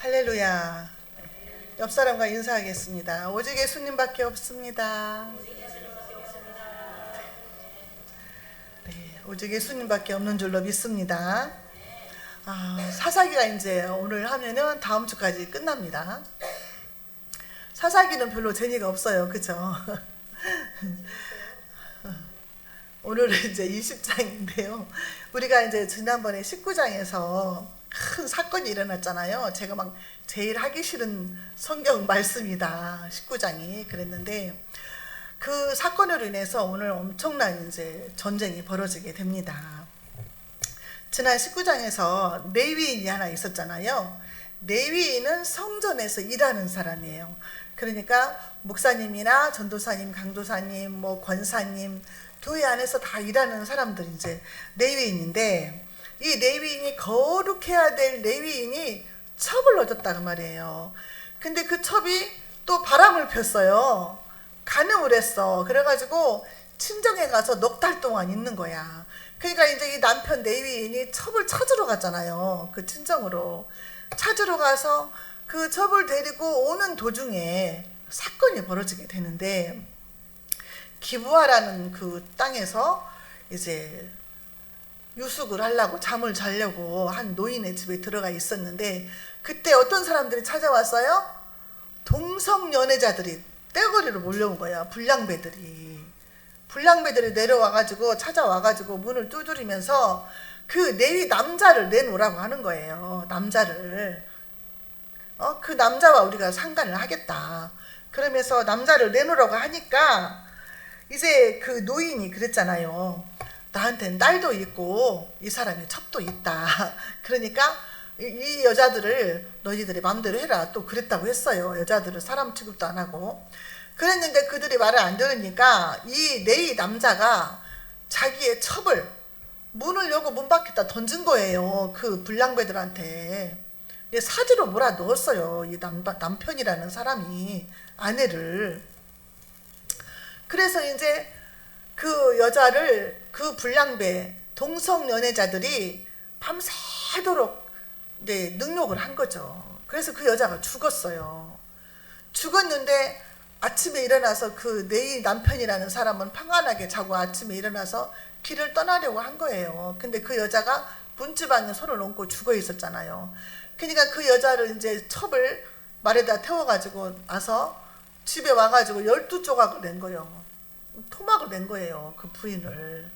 할렐루야. 옆 사람과 인사하겠습니다. 오직 예수님밖에 없습니다. 네, 오직 예수님밖에 없는 줄로 믿습니다. 사사기가 이제 오늘 하면은 다음 주까지 끝납니다. 사사기는 별로 재미가 없어요, 그죠? 오늘은 이제 20장인데요. 우리가 이제 지난번에 19장에서 큰 사건이 일어났잖아요. 제가 막 제일 하기 싫은 성경 말씀이다, 19장이 그랬는데, 그 사건으로 인해서 오늘 엄청난 이제 전쟁이 벌어지게 됩니다. 지난 19장에서 레위인이 하나 있었잖아요. 레위인은 성전에서 일하는 사람이에요. 그러니까 목사님이나 전도사님, 강도사님, 뭐 권사님, 교회 안에서 다 일하는 사람들이 이제 레위인인데, 이 레위인이 거룩해야 될 레위인이 첩을 얻었다는 말이에요. 근데 그 첩이 또 바람을 폈어요. 간음을 했어. 그래가지고 친정에 가서 넉 달 동안 있는 거야. 그러니까 이제 이 남편 레위인이 첩을 찾으러 갔잖아요. 그 친정으로 찾으러 가서 그 첩을 데리고 오는 도중에 사건이 벌어지게 되는데, 기브아라는 그 땅에서 이제 유숙을 하려고, 잠을 자려고 한 노인의 집에 들어가 있었는데, 그때 어떤 사람들이 찾아왔어요? 동성연애자들이 떼거리로 몰려온 거야. 불량배들이 내려와가지고, 찾아와가지고 문을 두드리면서 그 레위 남자를 내놓으라고 하는 거예요. 남자를. 그 남자와 우리가 상관을 하겠다. 그러면서 남자를 내놓으라고 하니까 이제 그 노인이 그랬잖아요. 나한테는 딸도 있고 이 사람의 첩도 있다. 그러니까 이 여자들을 너희들이 마음대로 해라. 또 그랬다고 했어요. 여자들을 사람 취급도 안 하고. 그랬는데 그들이 말을 안 들으니까 이 레위 남자가 자기의 첩을 문을 열고 문 밖에다 던진 거예요. 그 불량배들한테. 사지로 몰아 넣었어요. 이 남편이라는 사람이 아내를. 그래서 이제 그 여자를, 그 불량배 동성연애자들이 밤새도록 능욕을 한 거죠. 그래서 그 여자가 죽었어요. 죽었는데 아침에 일어나서 그 내 남편이라는 사람은 평안하게 자고 아침에 일어나서 길을 떠나려고 한 거예요. 근데 그 여자가 문지방에 손을 얹고 죽어 있었잖아요. 그러니까 그 여자를 이제 첩을 말에다 태워가지고 와서 집에 와가지고 12조각을 낸 거예요. 토막을 낸 거예요. 그 부인을.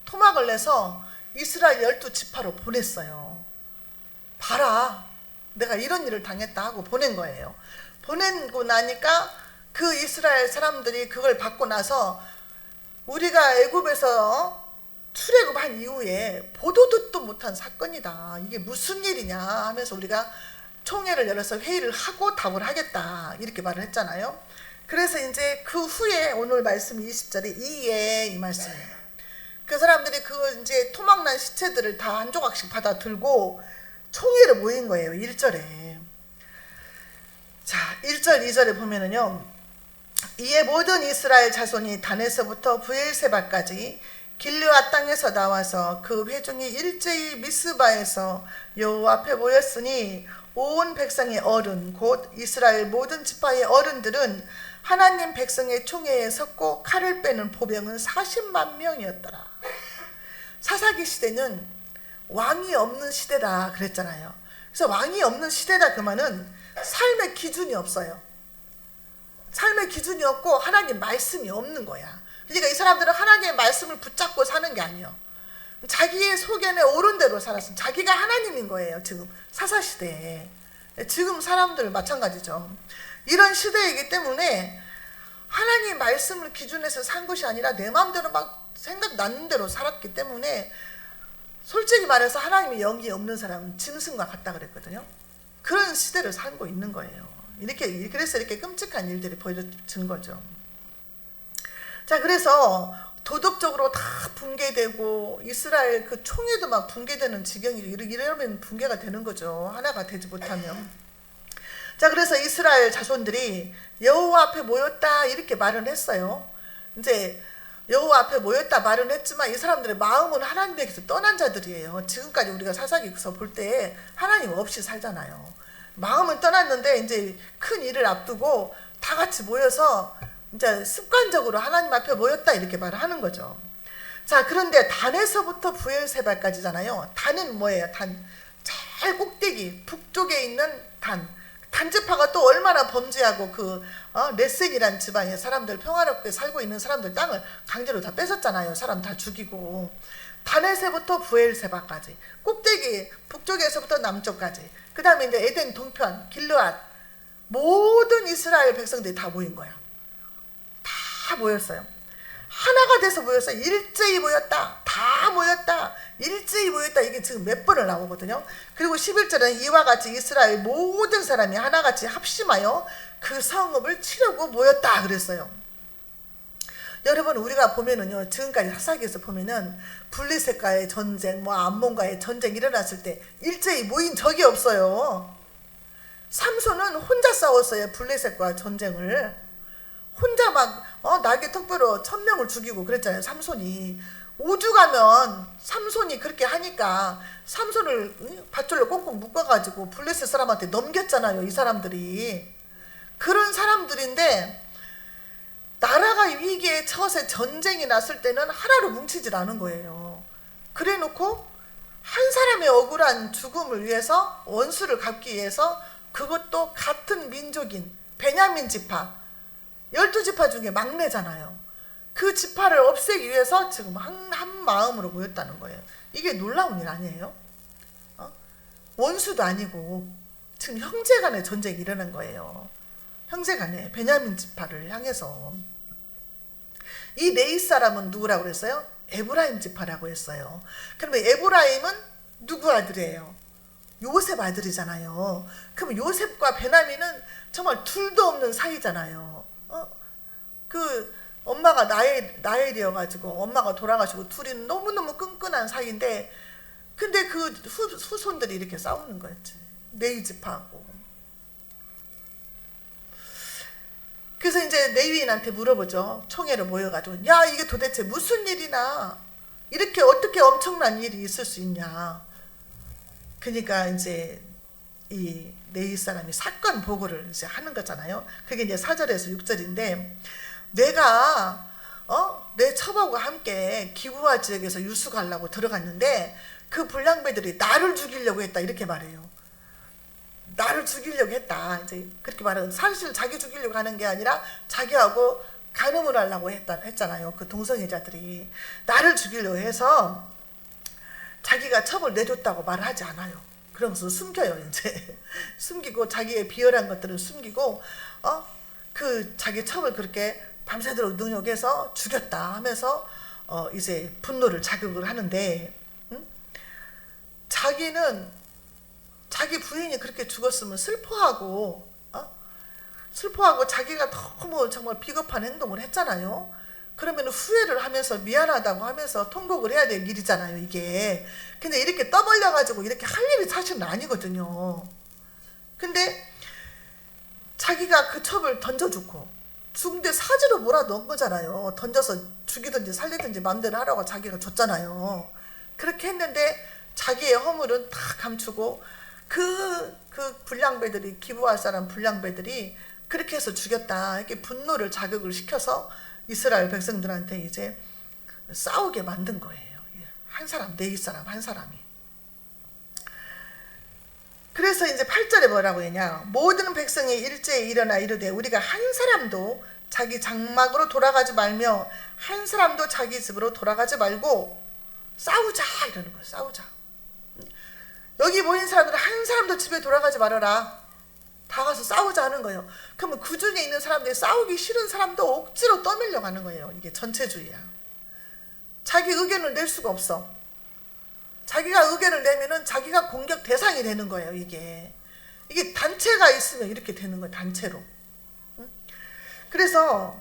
토막을 내서 이스라엘 12지파로 보냈어요. 봐라, 내가 이런 일을 당했다 하고 보낸 거예요. 보내고 나니까 그 이스라엘 사람들이 그걸 받고 나서, 우리가 애굽에서 출애굽한 이후에 보도 듣도 못한 사건이다, 이게 무슨 일이냐 하면서 우리가 총회를 열어서 회의를 하고 답을 하겠다, 이렇게 말을 했잖아요. 그래서 이제 그 후에 오늘 말씀 20절에 이에 이 말씀이에요. 그 사람들이 그 이제 토막난 시체들을 다 한 조각씩 받아 들고 총회를 모인 거예요. 1절에. 자, 1절 2절에 보면은요, 이에 모든 이스라엘 자손이 단에서부터 브엘세바까지 길르앗 땅에서 나와서 그 회중이 일제히 미스바에서 여호와 앞에 모였으니, 온 백성의 어른 곧 이스라엘 모든 지파의 어른들은 하나님 백성의 총회에 섰고 칼을 빼는 보병은 40만 명이었더라. 사사기 시대는 왕이 없는 시대다 그랬잖아요. 그래서 왕이 없는 시대다 그 말은 삶의 기준이 없어요. 삶의 기준이 없고 하나님 말씀이 없는 거야. 그러니까 이 사람들은 하나님의 말씀을 붙잡고 사는 게 아니에요. 자기의 소견에 옳은 대로 살았어요. 자기가 하나님인 거예요. 지금 사사시대에. 지금 사람들 마찬가지죠. 이런 시대이기 때문에 하나님 말씀을 기준해서 산 것이 아니라 내 마음대로 막 생각나는 대로 살았기 때문에, 솔직히 말해서 하나님의 영이 없는 사람은 짐승과 같다 그랬거든요. 그런 시대를 살고 있는 거예요. 그래서 이렇게 끔찍한 일들이 벌어진 거죠. 자, 그래서 도덕적으로 다 붕괴되고 이스라엘 그 총회도 막 붕괴되는 지경이, 이러면 붕괴가 되는 거죠. 하나가 되지 못하면. 자, 그래서 이스라엘 자손들이 여호와 앞에 모였다 이렇게 말을 했어요. 이제 여호와 앞에 모였다 말은 했지만 이 사람들의 마음은 하나님에게서 떠난 자들이에요. 지금까지 우리가 사사기서 볼 때 하나님 없이 살잖아요. 마음은 떠났는데 이제 큰 일을 앞두고 다 같이 모여서 이제 습관적으로 하나님 앞에 모였다 이렇게 말을 하는 거죠. 자, 그런데 단에서부터 브엘세바까지잖아요. 단은 뭐예요? 단, 제일 꼭대기 북쪽에 있는 단지파가 또 얼마나 범죄하고 레센이란 지방의 사람들, 평화롭게 살고 있는 사람들 땅을 강제로 다 뺏었잖아요. 사람 다 죽이고. 다넷에서부터 브엘세바까지, 꼭대기 북쪽에서부터 남쪽까지, 그 다음에 이제 에덴 동편 길르앗, 모든 이스라엘 백성들이 다 모인 거야. 다 모였어요. 하나가 돼서 모였어요. 일제히 모였다. 다 모였다. 일제히 모였다. 이게 지금 몇 번을 나오거든요. 그리고 11절은 이와 같이 이스라엘 모든 사람이 하나같이 합심하여 그 성읍을 치려고 모였다 그랬어요. 여러분, 우리가 보면은요, 지금까지 사사기에서 보면은 블레셋과의 전쟁, 암몬과의 전쟁 일어났을 때 일제히 모인 적이 없어요. 삼손은 혼자 싸웠어요. 블레셋과 전쟁을 혼자 날개 턱뼈로 1000명을 죽이고 그랬잖아요. 삼손이 오죽하면 삼손이 그렇게 하니까 삼손을 밧줄로 꽁꽁 묶어가지고 블레셋 사람한테 넘겼잖아요. 이 사람들이 그런 사람들인데, 나라가 위기에 처해서 전쟁이 났을 때는 하나로 뭉치질 않은 거예요. 그래 놓고 한 사람의 억울한 죽음을 위해서, 원수를 갚기 위해서, 그것도 같은 민족인 베냐민 지파, 12지파 중에 막내잖아요. 그 지파를 없애기 위해서 지금 한 마음으로 모였다는 거예요. 이게 놀라운 일 아니에요? 원수도 아니고 지금 형제간의 전쟁이 일어난 거예요. 형제간에 베냐민 지파를 향해서. 이 레위 사람은 누구라고 그랬어요? 에브라임 지파라고 했어요. 그러면 에브라임은 누구 아들이에요? 요셉 아들이잖아요. 그럼 요셉과 베냐민은 정말 둘도 없는 사이잖아요. 엄마가 나엘이어가지고 엄마가 돌아가시고 둘이 너무너무 끈끈한 사이인데, 근데 그 후손들이 이렇게 싸우는 거였지. 레위 지파하고. 그래서 이제 레위인한테 물어보죠. 총회로 모여가지고, 야, 이게 도대체 무슨 일이나 이렇게 어떻게 엄청난 일이 있을 수 있냐. 그러니까 이제 이 레위 사람이 사건 보고를 이제 하는 거잖아요. 그게 이제 4절에서 6절인데, 내가 내 첩하고 함께 기브아 지역에서 유숙하려고 들어갔는데 그 불량배들이 나를 죽이려고 했다 이렇게 말해요. 나를 죽이려고 했다. 이제 그렇게 말하는, 사실 자기 죽이려고 하는 게 아니라 자기하고 간음을 하려고 했잖아요. 그 동성애자들이 나를 죽이려고 해서 자기가 첩을 내줬다고 말을 하지 않아요. 그러면서 숨겨요. 이제 숨기고 자기의 비열한 것들을 숨기고 그 자기 첩을 그렇게 밤새도록 능욕해서 죽였다 하면서 이제 분노를 자극을 하는데, 자기는 자기 부인이 그렇게 죽었으면 슬퍼하고 자기가 너무 정말 비겁한 행동을 했잖아요. 그러면 후회를 하면서 미안하다고 하면서 통곡을 해야 될 일이잖아요, 이게. 근데 이렇게 떠벌려 가지고 이렇게 할 일이 사실은 아니거든요. 근데 자기가 그 첩을 던져주고 죽은데 사지로 몰아넣은 거잖아요. 던져서 죽이든지 살리든지 마음대로 하라고 자기가 줬잖아요. 그렇게 했는데 자기의 허물은 다 감추고 그 불량배들이, 기브아 사람 불량배들이 그렇게 해서 죽였다 이렇게 분노를 자극을 시켜서 이스라엘 백성들한테 이제 싸우게 만든 거예요. 한 사람, 레위 사람 한 사람이. 그래서 이제 8절에 뭐라고 했냐. 모든 백성이 일제히 일어나 이르되 우리가 한 사람도 자기 장막으로 돌아가지 말며 한 사람도 자기 집으로 돌아가지 말고 싸우자 이러는 거예요. 싸우자. 여기 모인 사람들은 한 사람도 집에 돌아가지 말아라. 다 가서 싸우자 하는 거예요. 그러면 그 중에 있는 사람들이 싸우기 싫은 사람도 억지로 떠밀려 가는 거예요. 이게 전체주의야. 자기 의견을 낼 수가 없어. 자기가 의견을 내면은 자기가 공격 대상이 되는 거예요. 이게 단체가 있으면 이렇게 되는 거예요. 단체로. 그래서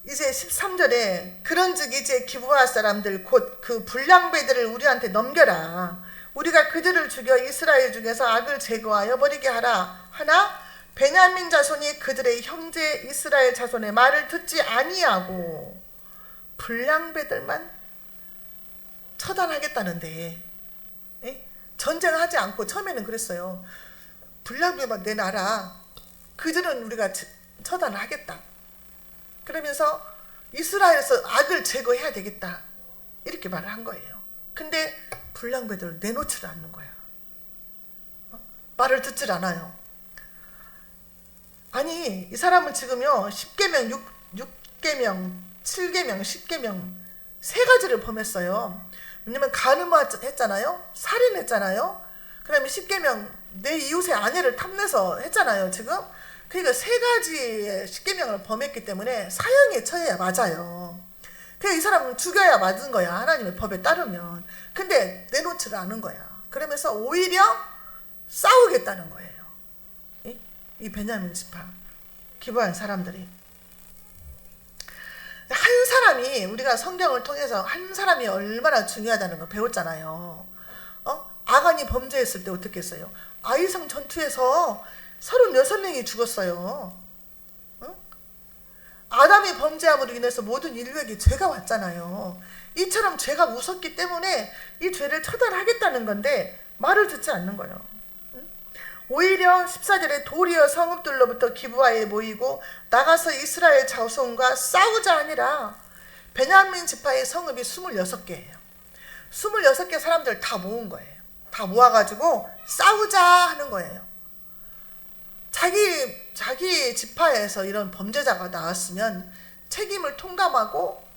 이제 13절에 그런즉 이제 기브아 사람들 곧 그 불량배들을 우리한테 넘겨라. 우리가 그들을 죽여 이스라엘 중에서 악을 제거하여 버리게 하라 하나 베냐민 자손이 그들의 형제 이스라엘 자손의 말을 듣지 아니하고 불량배들만 처단하겠다는데, 전쟁하지 않고 처음에는 그랬어요. 불량배만 내놔라. 그들은 우리가 처단을 하겠다. 그러면서 이스라엘에서 악을 제거해야 되겠다. 이렇게 말을 한 거예요. 근데 불량배들을 내놓지를 않는 거야. 말을 듣질 않아요. 아니 이 사람은 지금요 10계명, 6계명, 7계명, 10계명 세 가지를 범했어요. 왜냐면 간음했잖아요. 살인했잖아요. 그 다음에 10계명 내 이웃의 아내를 탐내서 했잖아요. 지금 그러니까 세 가지의 10계명을 범했기 때문에 사형에 처해야 맞아요. 그러니까 이 사람은 죽여야 맞은 거야. 하나님의 법에 따르면. 근데 내놓지를 않은 거야. 그러면서 오히려 싸우겠다는 거예요. 이 베냐민 지파 기부한 사람들이. 한 사람이, 우리가 성경을 통해서 한 사람이 얼마나 중요하다는 걸 배웠잖아요. 아간이 범죄했을 때 어떻게 했어요? 아이성 전투에서 36명이 죽었어요. 아담이 범죄함으로 인해서 모든 인류에게 죄가 왔잖아요. 이처럼 죄가 무섭기 때문에 이 죄를 처단하겠다는 건데 말을 듣지 않는 거예요. 오히려 14절에 도리어 성읍들로부터 기브아에 모이고 나가서 이스라엘 자손과 싸우자 아니라 베냐민 지파의 성읍이 26개예요. 26개 사람들 다 모은 거예요. 다 모아가지고 싸우자 하는 거예요. 자기 지파에서 이런 범죄자가 나왔으면 책임을 통감하고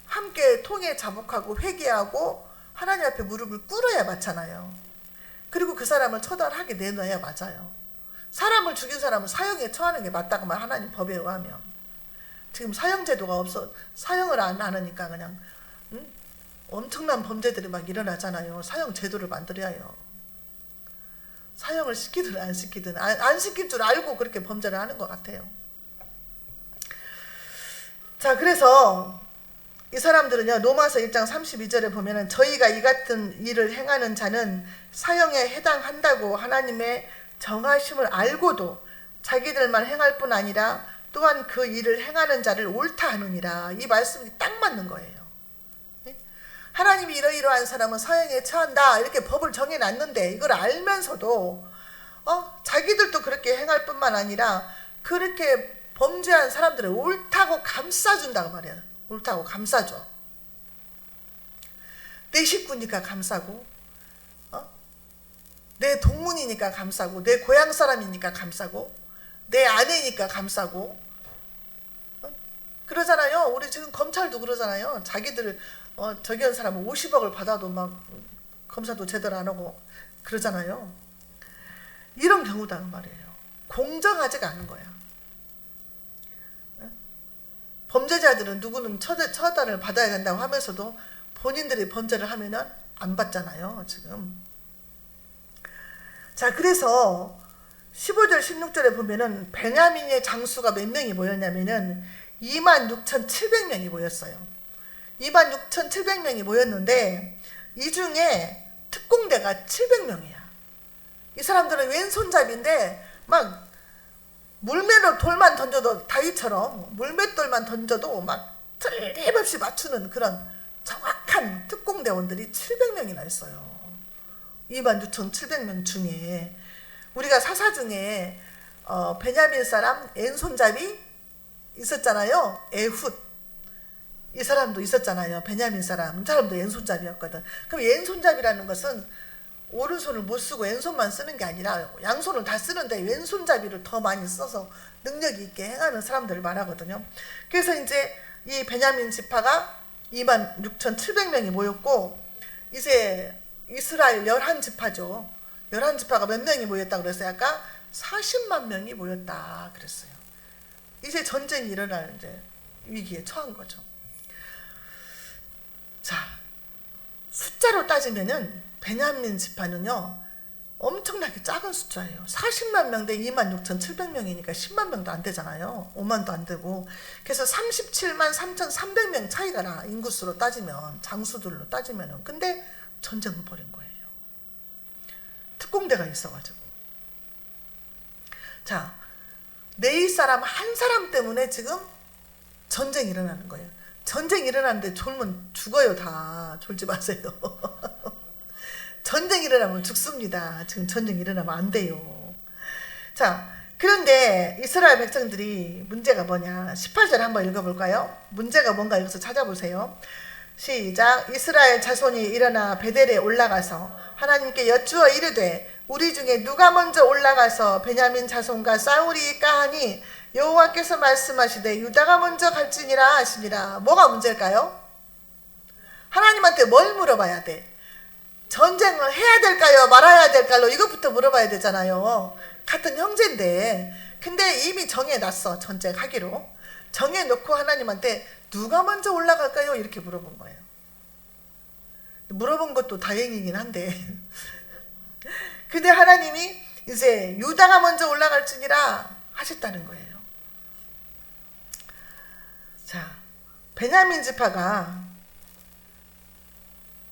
함께 통해 자복하고 회개하고 하나님 앞에 무릎을 꿇어야 맞잖아요. 그리고 그 사람을 처단하게 내놔야 맞아요. 사람을 죽인 사람은 사형에 처하는 게 맞다고 하나님 법에 의하면. 지금 사형제도가 없어 사형을 안 하니까 그냥 엄청난 범죄들이 막 일어나잖아요. 사형제도를 만들어야 해요. 사형을 시키든 안 시키든 안 시킬 줄 알고 그렇게 범죄를 하는 것 같아요. 자, 그래서 이 사람들은요, 로마서 1장 32절에 보면은 저희가 이 같은 일을 행하는 자는 사형에 해당한다고 하나님의 정하심을 알고도 자기들만 행할 뿐 아니라 또한 그 일을 행하는 자를 옳다 하느니라. 이 말씀이 딱 맞는 거예요. 하나님이 이러이러한 사람은 사형에 처한다 이렇게 법을 정해놨는데 이걸 알면서도 자기들도 그렇게 행할 뿐만 아니라 그렇게 범죄한 사람들을 옳다고 감싸준다고 말이에요. 옳다고 감싸줘. 내 식구니까 감싸고, 내 동문이니까 감싸고, 내 고향 사람이니까 감싸고, 내 아내니까 감싸고, 그러잖아요. 우리 지금 검찰도 그러잖아요. 자기들 저기 한 사람은 50억을 받아도 막 검사도 제대로 안 하고 그러잖아요. 이런 경우다 그 말이에요. 공정하지가 않은 거야. 범죄자들은 누구는 처단을 받아야 된다고 하면서도 본인들이 범죄를 하면은 안 받잖아요, 지금. 자, 그래서 15절, 16절에 보면은 베냐민의 장수가 몇 명이 모였냐면은 26,700명이 모였어요. 26,700명이 모였는데 이 중에 특공대가 700명이야. 이 사람들은 왼손잡이인데 막 물매로 돌만 던져도 다윗처럼 물맷돌만 던져도 막 틀림없이 맞추는 그런 정확한 특공대원들이 700명이나 있어요. 26,700명 중에 우리가 사사 중에 베냐민 사람 왼손잡이 있었잖아요. 에훗 이 사람도 있었잖아요. 베냐민 사람 이 사람도 왼손잡이였거든. 그럼 왼손잡이라는 것은 오른손을 못 쓰고 왼손만 쓰는 게 아니라 양손을 다 쓰는데 왼손잡이를 더 많이 써서 능력이 있게 행하는 사람들을 말하거든요. 그래서 이제 이 베냐민 지파가 26,700명이 모였고 이제 이스라엘 11지파죠. 11지파가 몇 명이 모였다고 그랬어요? 아까 40만 명이 모였다 그랬어요. 이제 전쟁이 일어날 이제 위기에 처한 거죠. 자, 숫자로 따지면은 베냐민 지파는요 엄청나게 작은 숫자예요. 40만 명 대 26,700명이니까 10만 명도 안 되잖아요. 5만도 안 되고. 그래서 37만 3,300명 차이가 나. 인구수로 따지면, 장수들로 따지면은. 근데 전쟁을 벌인 거예요. 특공대가 있어가지고. 자, 내 사람 한 사람 때문에 지금 전쟁이 일어나는 거예요. 전쟁이 일어나는데 졸면 죽어요. 다 졸지 마세요. 전쟁이 일어나면 죽습니다. 지금 전쟁이 일어나면 안 돼요. 자, 그런데 이스라엘 백성들이 문제가 뭐냐? 18절 한번 읽어볼까요? 문제가 뭔가 여기서 찾아보세요. 시작. 이스라엘 자손이 일어나 베델에 올라가서 하나님께 여쭈어 이르되 우리 중에 누가 먼저 올라가서 베냐민 자손과 싸우리까 하니 여호와께서 말씀하시되 유다가 먼저 갈지니라 하시니라. 뭐가 문제일까요? 하나님한테 뭘 물어봐야 돼? 전쟁을 해야 될까요? 말아야 될까요? 이것부터 물어봐야 되잖아요. 같은 형제인데. 근데 이미 정해놨어. 전쟁하기로. 정해놓고 하나님한테 누가 먼저 올라갈까요? 이렇게 물어본 거예요. 물어본 것도 다행이긴 한데 근데 하나님이 이제 유다가 먼저 올라갈지니라 하셨다는 거예요. 자, 베냐민 지파가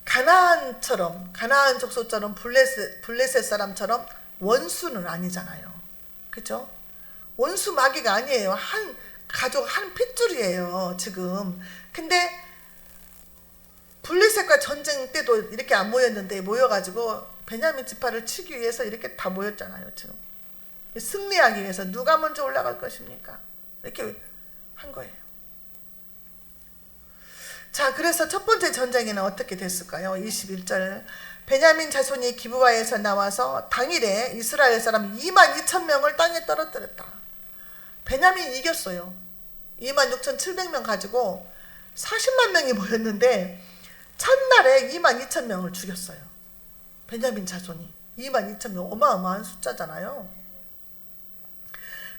가나안처럼, 가나안 족속처럼 블레셋 사람처럼 원수는 아니잖아요. 그죠? 원수 마귀가 아니에요. 한 가족 한 핏줄이에요 지금. 근데 블레셋과 전쟁 때도 이렇게 안 모였는데 모여가지고 베냐민 지파를 치기 위해서 이렇게 다 모였잖아요 지금. 승리하기 위해서 누가 먼저 올라갈 것입니까? 이렇게 한 거예요. 자, 그래서 첫 번째 전쟁에는 어떻게 됐을까요? 21절. 베냐민 자손이 기브아에서 나와서 당일에 이스라엘 사람 22,000명을 땅에 떨어뜨렸다. 베냐민이 이겼어요. 26,700명 가지고 40만 명이 모였는데 첫날에 22,000명을 죽였어요. 베냐민 자손이 22,000명, 어마어마한 숫자잖아요.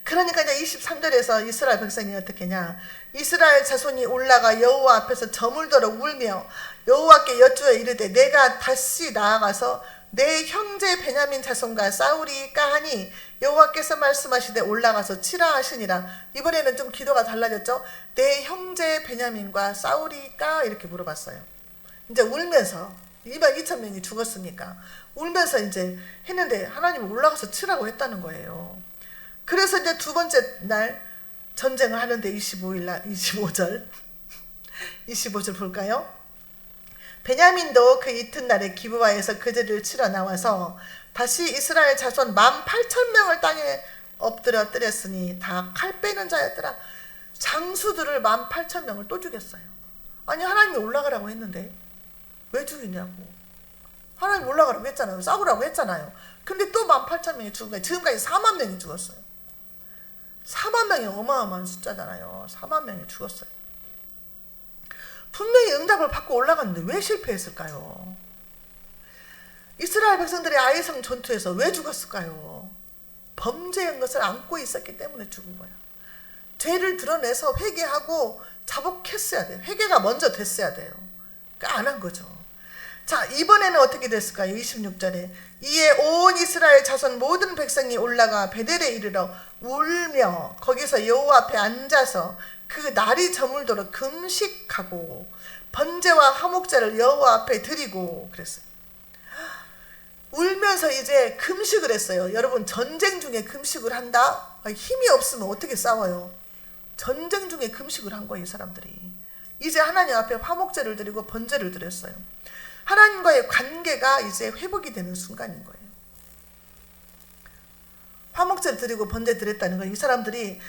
그러니까 이제 23절에서 이스라엘 백성이 어떻게 하냐? 이스라엘 자손이 올라가 여호와 앞에서 저물도록 울며 여호와께 여쭈어 이르되 내가 다시 나아가서 내 형제 베냐민 자손과 싸우리까 하니 여호와께서 말씀하시되 올라가서 치라 하시니라. 이번에는 좀 기도가 달라졌죠. 내 형제 베냐민과 싸우리까 이렇게 물어봤어요. 이제 울면서 22,000명이 죽었으니까 울면서 이제 했는데 하나님이 올라가서 치라고 했다는 거예요. 그래서 이제 두 번째 날 전쟁을 하는데 25절 25절 볼까요? 베냐민도 그 이튿날에 기브아에서 그들을 치러 나와서 다시 이스라엘 자손 18,000명을 땅에 엎드려 뜨렸으니 다 칼 빼는 자였더라. 장수들을 18,000명을 또 죽였어요. 아니 하나님이 올라가라고 했는데 왜 죽이냐고. 하나님 올라가라고 했잖아요. 싸우라고 했잖아요. 근데 또 18,000명이 죽은 거예요. 지금까지 4만 명이 죽었어요. 4만 명이 어마어마한 숫자잖아요. 4만 명이 죽었어요. 분명히 응답을 받고 올라갔는데 왜 실패했을까요? 이스라엘 백성들이 아이성 전투에서 왜 죽었을까요? 범죄한 것을 안고 있었기 때문에 죽은 거예요. 죄를 드러내서 회개하고 자복했어야 돼요. 회개가 먼저 됐어야 돼요. 그러니까 안 한 거죠. 자, 이번에는 어떻게 됐을까요? 26절에 이에 온 이스라엘 자손 모든 백성이 올라가 베델에 이르러 울며 거기서 여호와 앞에 앉아서 그 날이 저물도록 금식하고 번제와 화목제를 여호와 앞에 드리고 그랬어요. 울면서 이제 금식을 했어요. 여러분 전쟁 중에 금식을 한다? 힘이 없으면 어떻게 싸워요? 전쟁 중에 금식을 한 거예요. 이 사람들이 이제 하나님 앞에 화목제를 드리고 번제를 드렸어요. 하나님과의 관계가 이제 회복이 되는 순간인 거예요. 화목제를 드리고 번제 드렸다는 건 이 사람들이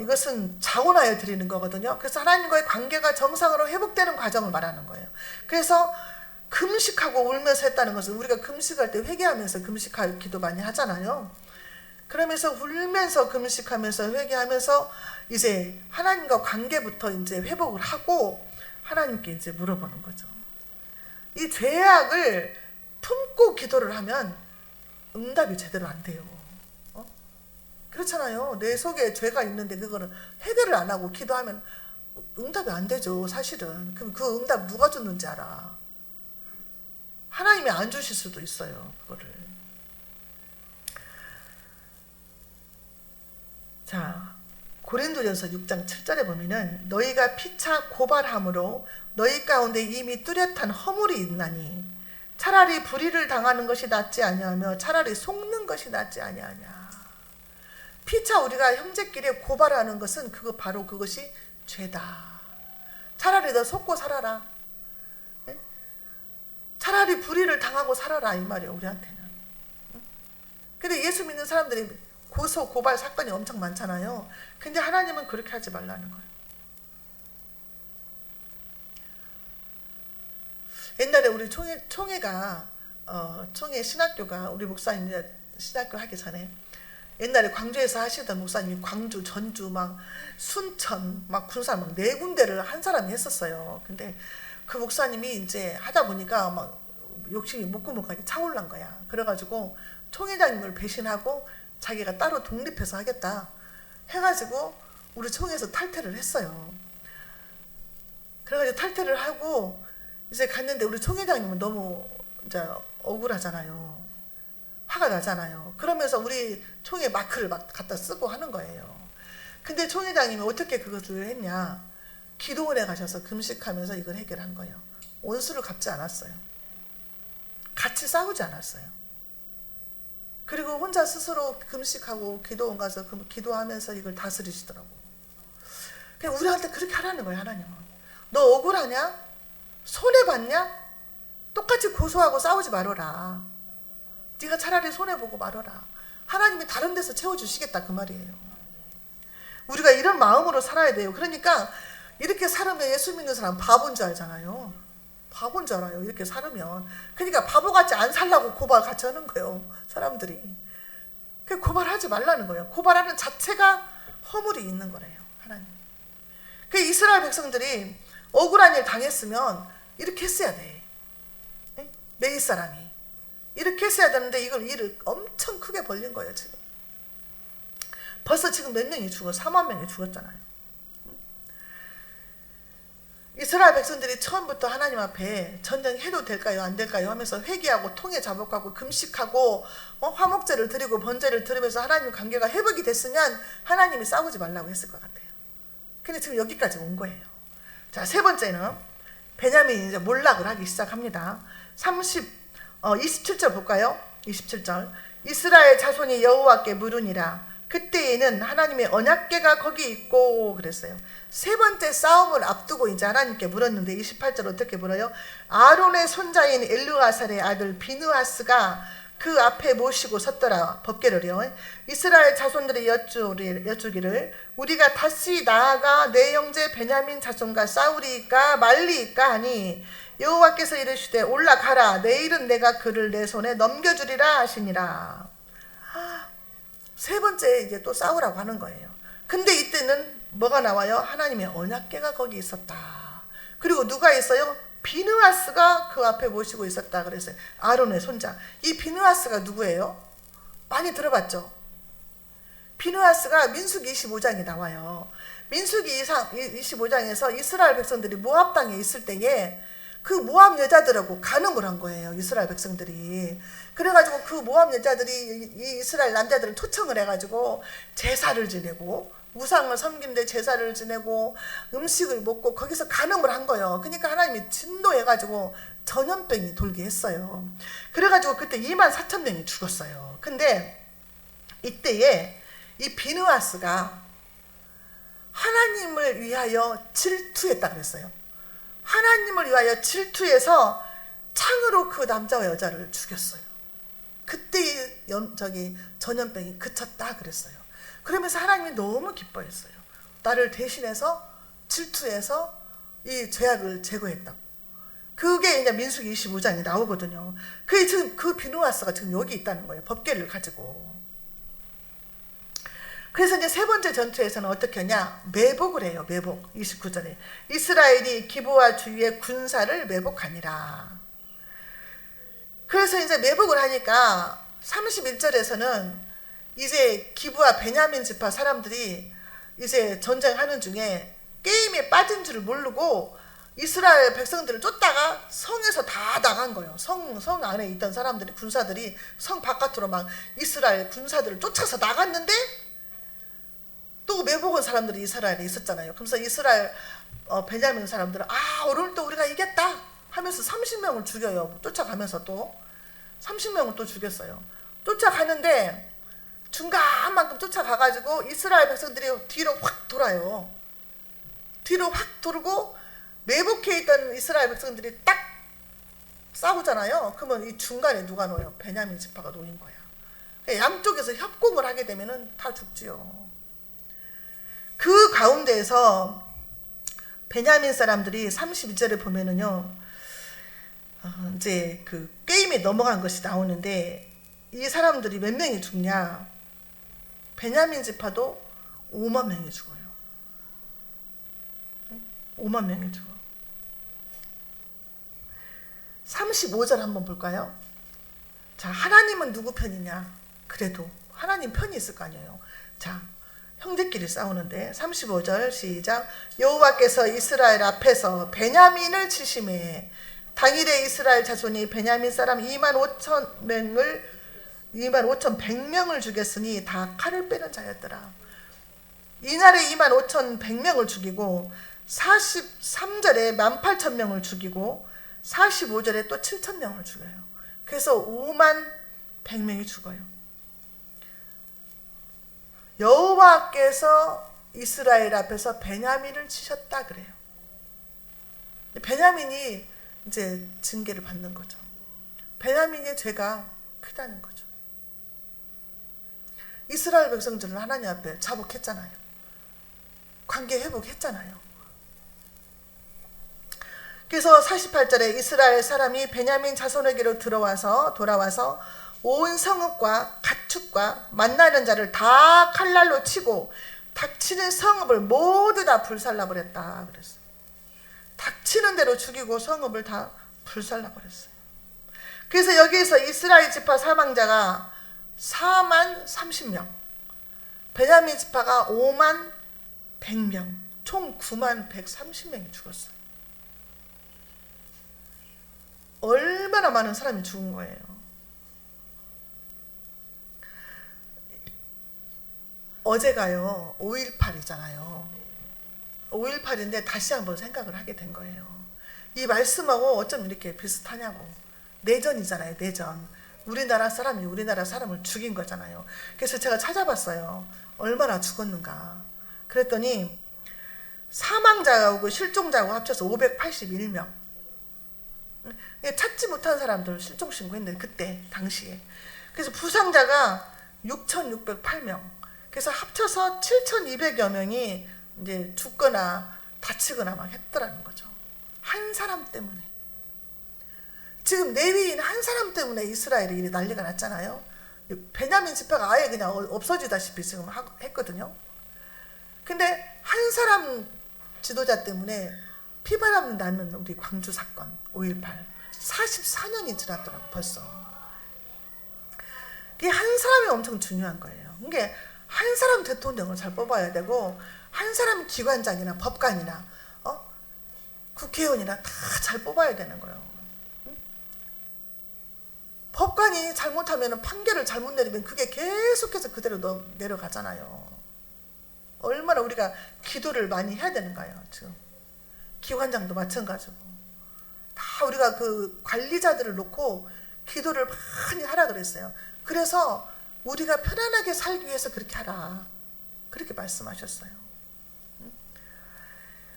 이것은 자원하여 드리는 거거든요. 그래서 하나님과의 관계가 정상으로 회복되는 과정을 말하는 거예요. 그래서 금식하고 울면서 했다는 것은 우리가 금식할 때 회개하면서 금식할 기도 많이 하잖아요. 그러면서 울면서 금식하면서 회개하면서 이제 하나님과 관계부터 이제 회복을 하고 하나님께 이제 물어보는 거죠. 이 죄악을 품고 기도를 하면 응답이 제대로 안 돼요. 그렇잖아요. 내 속에 죄가 있는데 그거는 해결을 안 하고 기도하면 응답이 안 되죠. 사실은. 그럼 그 응답 누가 줬는지 알아. 하나님이 안 주실 수도 있어요. 그거를. 자, 고린도전서 6장 7절에 보면은 너희가 피차 고발함으로 너희 가운데 이미 뚜렷한 허물이 있나니 차라리 불의를 당하는 것이 낫지 아니하며 차라리 속는 것이 낫지 아니하냐. 피차 우리가 형제끼리 고발하는 것은 그거 바로 그것이 죄다. 차라리 너 속고 살아라. 네? 차라리 불의를 당하고 살아라 이 말이에요. 우리한테는. 근데 예수 믿는 사람들이 고소 고발 사건이 엄청 많잖아요. 근데 하나님은 그렇게 하지 말라는 거예요. 옛날에 우리 총회가 총회 신학교가 우리 목사님 신학교 하기 전에 옛날에 광주에서 하시던 목사님이 광주, 전주, 막 순천, 막 군산 막 4군데를 한 사람이 했었어요. 근데 그 목사님이 이제 하다 보니까 막 욕심이 목구멍까지 차올란 거야. 그래가지고 총회장님을 배신하고 자기가 따로 독립해서 하겠다 해가지고 우리 총회에서 탈퇴를 했어요. 그래가지고 탈퇴를 하고 이제 갔는데 우리 총회장님은 너무 이제 억울하잖아요. 화가 나잖아요. 그러면서 우리 총회 마크를 막 갖다 쓰고 하는 거예요. 근데 총회장님이 어떻게 그것을 했냐? 기도원에 가셔서 금식하면서 이걸 해결한 거예요. 원수를 갚지 않았어요. 같이 싸우지 않았어요. 그리고 혼자 스스로 금식하고 기도원 가서 기도하면서 이걸 다스리시더라고. 그냥 우리한테 그렇게 하라는 거예요, 하나님은. 너 억울하냐? 손해봤냐? 똑같이 고소하고 싸우지 말아라. 네가 차라리 손해보고 말아라. 하나님이 다른 데서 채워주시겠다 그 말이에요. 우리가 이런 마음으로 살아야 돼요. 그러니까 이렇게 살으면 예수 믿는 사람 바보인 줄 알잖아요. 바보인 줄 알아요. 이렇게 살으면. 그러니까 바보같이 안 살라고 고발 같이 하는 거예요. 사람들이. 그 고발하지 말라는 거예요. 고발하는 자체가 허물이 있는 거래요. 하나님. 그 이스라엘 백성들이 억울한 일 당했으면 이렇게 했어야 돼. 메이 사람이. 이렇게 했어야 되는데 이걸 일을 엄청 크게 벌린 거예요. 지금. 벌써 지금 몇 명이 죽어? 4만 명이 죽었잖아요. 이스라엘 백성들이 처음부터 하나님 앞에 전쟁해도 될까요? 안 될까요? 하면서 회개하고 통회 자복하고 금식하고 화목제를 드리고 번제를 드리면서 하나님 관계가 회복이 됐으면 하나님이 싸우지 말라고 했을 것 같아요. 근데 지금 여기까지 온 거예요. 자, 세 번째는 베냐민이 이제 몰락을 하기 시작합니다. 27절 볼까요? 27절. 이스라엘 자손이 여호와께 물으니라. 그때에는 하나님의 언약궤가 거기 있고 그랬어요. 세 번째 싸움을 앞두고 이제 하나님께 물었는데 28절 어떻게 물어요? 아론의 손자인 엘르아살의 아들 비느하스가 그 앞에 모시고 섰더라. 법궤를요. 이스라엘 자손들이 여쭈기를 우리가 다시 나아가 내 형제 베냐민 자손과 싸우리까 말리까 하니 여호와께서 이르시되 올라가라. 내일은 내가 그를 내 손에 넘겨주리라 하시니라. 세 번째 이제 또 싸우라고 하는 거예요. 근데 이때는 뭐가 나와요? 하나님의 언약궤가 거기 있었다. 그리고 누가 있어요? 비느하스가 그 앞에 모시고 있었다 그랬어요. 아론의 손자. 이 비느하스가 누구예요? 많이 들어봤죠? 비느하스가 민수기 25장에 나와요. 민수기 25장에서 이스라엘 백성들이 모압 땅에 있을 때에 그 모압 여자들하고 간음을 한 거예요. 이스라엘 백성들이. 그래가지고 그 모압 여자들이 이 이스라엘 남자들을 초청을 해가지고 제사를 지내고 우상을 섬긴데 제사를 지내고 음식을 먹고 거기서 간음을 한 거예요. 그러니까 하나님이 진노해가지고 전염병이 돌게 했어요. 그래가지고 그때 24,000명이 죽었어요. 근데 이때에 이 비느하스가 하나님을 위하여 질투했다 그랬어요. 하나님을 위하여 질투해서 창으로 그 남자와 여자를 죽였어요. 그때 전염병이 그쳤다 그랬어요. 그러면서 하나님이 너무 기뻐했어요. 나를 대신해서 질투해서 이 죄악을 제거했다고. 그게 이제 민수기 25장에 나오거든요. 그 비느하스가 지금 여기 있다는 거예요. 법궤를 가지고. 그래서 이제 세 번째 전투에서는 어떻게 하냐? 매복을 해요. 매복. 29절에 이스라엘이 기브와 주위의 군사를 매복하니라. 그래서 이제 매복을 하니까 31절에서는 이제 기브와 베냐민 지파 사람들이 이제 전쟁하는 중에 게임에 빠진 줄을 모르고 이스라엘 백성들을 쫓다가 성에서 다 나간 거예요. 성 안에 있던 사람들이 군사들이 성 바깥으로 막 이스라엘 군사들을 쫓아서 나갔는데 또 매복한 사람들이 이스라엘에 있었잖아요. 그래서 이스라엘 베냐민 사람들은 오늘 또 우리가 이겼다 하면서 30명을 죽여요. 쫓아가면서 또 30명을 또 죽였어요. 쫓아가는데 중간만큼 쫓아가가지고 이스라엘 백성들이 뒤로 확 돌아요. 뒤로 확 돌고 매복해 있던 이스라엘 백성들이 딱 싸우잖아요. 그러면 이 중간에 누가 놓여요? 베냐민 지파가 놓인 거야. 양쪽에서 협공을 하게 되면은 다 죽지요. 그 가운데에서 베냐민 사람들이 32절에 보면은요, 이제 그 게임에 넘어간 것이 나오는데, 이 사람들이 몇 명이 죽냐? 베냐민 지파도 5만 명이 죽어요. 5만 명이 죽어. 35절 한번 볼까요? 자, 하나님은 누구 편이냐? 그래도 하나님 편이 있을 거 아니에요. 자, 형제끼리 싸우는데 35절 시작. 여호와께서 이스라엘 앞에서 베냐민을 치심해 당일에 이스라엘 자손이 베냐민 사람 25,100명을 죽였으니 다 칼을 빼는 자였더라. 이날에 25,100명을 죽이고 43절에 18,000명을 죽이고 45절에 또 7,000명을 죽여요. 그래서 51,000명이 죽어요. 여호와께서 이스라엘 앞에서 베냐민을 치셨다 그래요. 베냐민이 이제 징계를 받는 거죠. 베냐민의 죄가 크다는 거죠. 이스라엘 백성들은 하나님 앞에 자복했잖아요. 관계 회복했잖아요. 그래서 48절에 이스라엘 사람이 베냐민 자손에게로 돌아와서 온 성읍과 가축과 만나는 자를 다 칼날로 치고 닥치는 성읍을 모두 다 불살라버렸다 그랬어요. 닥치는 대로 죽이고 성읍을 다 불살라버렸어요. 그래서 여기에서 이스라엘 지파 사망자가 40,030명, 베냐민 지파가 51,100명, 총 91,130명이 죽었어요. 얼마나 많은 사람이 죽은 거예요. 어제가요 5.18이잖아요. 5.18인데 다시 한번 생각을 하게 된 거예요. 이 말씀하고 어쩜 이렇게 비슷하냐고. 내전이잖아요. 내전. 우리나라 사람이 우리나라 사람을 죽인 거잖아요. 그래서 제가 찾아봤어요. 얼마나 죽었는가. 그랬더니 사망자하고 실종자하고 합쳐서 581명. 찾지 못한 사람들 실종 신고했는데 그때 당시에. 그래서 부상자가 6,608명. 그래서 합쳐서 7,200여 명이 이제 죽거나 다치거나 막 했더라는 거죠. 한 사람 때문에. 지금 레위인 한 사람 때문에 이스라엘이 이리 난리가 났잖아요. 베냐민 지파가 아예 그냥 없어지다시피 지금 했거든요. 근데 한 사람 지도자 때문에 피바람 나는 우리 광주 사건 5.18 44년이 지났더라고 벌써. 이게 한 사람이 엄청 중요한 거예요. 이게 한 사람 대통령을 잘 뽑아야 되고 한 사람 기관장이나 법관이나 국회의원이나 다 잘 뽑아야 되는 거예요. 응? 법관이 잘못하면 판결을 잘못 내리면 그게 계속해서 그대로 내려가잖아요. 얼마나 우리가 기도를 많이 해야 되는가요 지금. 기관장도 마찬가지고 다 우리가 그 관리자들을 놓고 기도를 많이 하라 그랬어요. 그래서 우리가 편안하게 살기 위해서 그렇게 하라 그렇게 말씀하셨어요.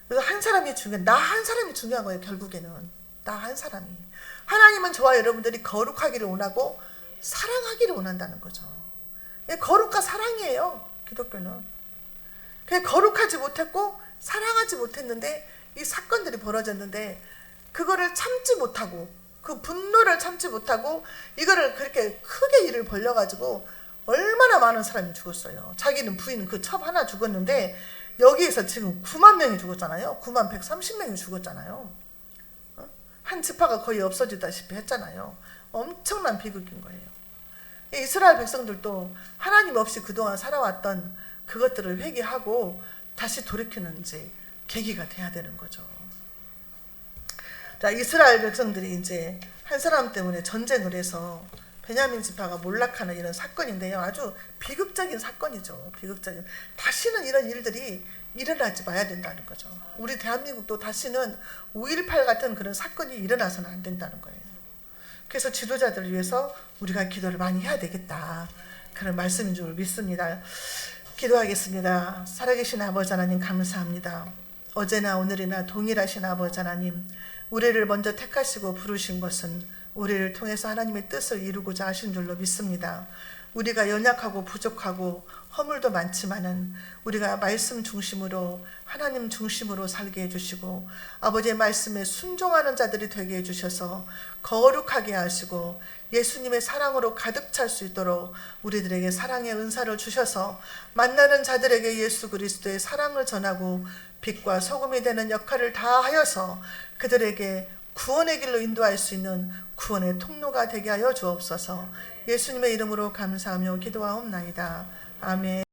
그래서 한 사람이 중요한, 나 한 사람이 중요한 거예요. 결국에는 나 한 사람이. 하나님은 저와 여러분들이 거룩하기를 원하고 사랑하기를 원한다는 거죠. 거룩과 사랑이에요. 기독교는. 거룩하지 못했고 사랑하지 못했는데 이 사건들이 벌어졌는데 그거를 참지 못하고 그 분노를 참지 못하고 이거를 그렇게 크게 일을 벌려가지고 얼마나 많은 사람이 죽었어요. 자기는 부인 그 첩 하나 죽었는데 여기에서 지금 9만 명이 죽었잖아요. 91,130명이 죽었잖아요. 한 지파가 거의 없어지다시피 했잖아요. 엄청난 비극인 거예요. 이스라엘 백성들도 하나님 없이 그동안 살아왔던 그것들을 회개하고 다시 돌이키는 이제 계기가 돼야 되는 거죠. 자, 이스라엘 백성들이 이제 한 사람 때문에 전쟁을 해서 베냐민 지파가 몰락하는 이런 사건인데요. 아주 비극적인 사건이죠. 비극적인. 다시는 이런 일들이 일어나지 마야 된다는 거죠. 우리 대한민국도 다시는 5.18 같은 그런 사건이 일어나서는 안 된다는 거예요. 그래서 지도자들을 위해서 우리가 기도를 많이 해야 되겠다. 그런 말씀인 줄 믿습니다. 기도하겠습니다. 살아계신 아버지 하나님 감사합니다. 어제나 오늘이나 동일하신 아버지 하나님, 우리를 먼저 택하시고 부르신 것은 우리를 통해서 하나님의 뜻을 이루고자 하신 줄로 믿습니다. 우리가 연약하고 부족하고 허물도 많지만은 우리가 말씀 중심으로 하나님 중심으로 살게 해주시고 아버지의 말씀에 순종하는 자들이 되게 해주셔서 거룩하게 하시고 예수님의 사랑으로 가득 찰 수 있도록 우리들에게 사랑의 은사를 주셔서 만나는 자들에게 예수 그리스도의 사랑을 전하고 빛과 소금이 되는 역할을 다하여서 그들에게 구원의 길로 인도할 수 있는 구원의 통로가 되게 하여 주옵소서. 예수님의 이름으로 감사하며 기도하옵나이다. 아멘.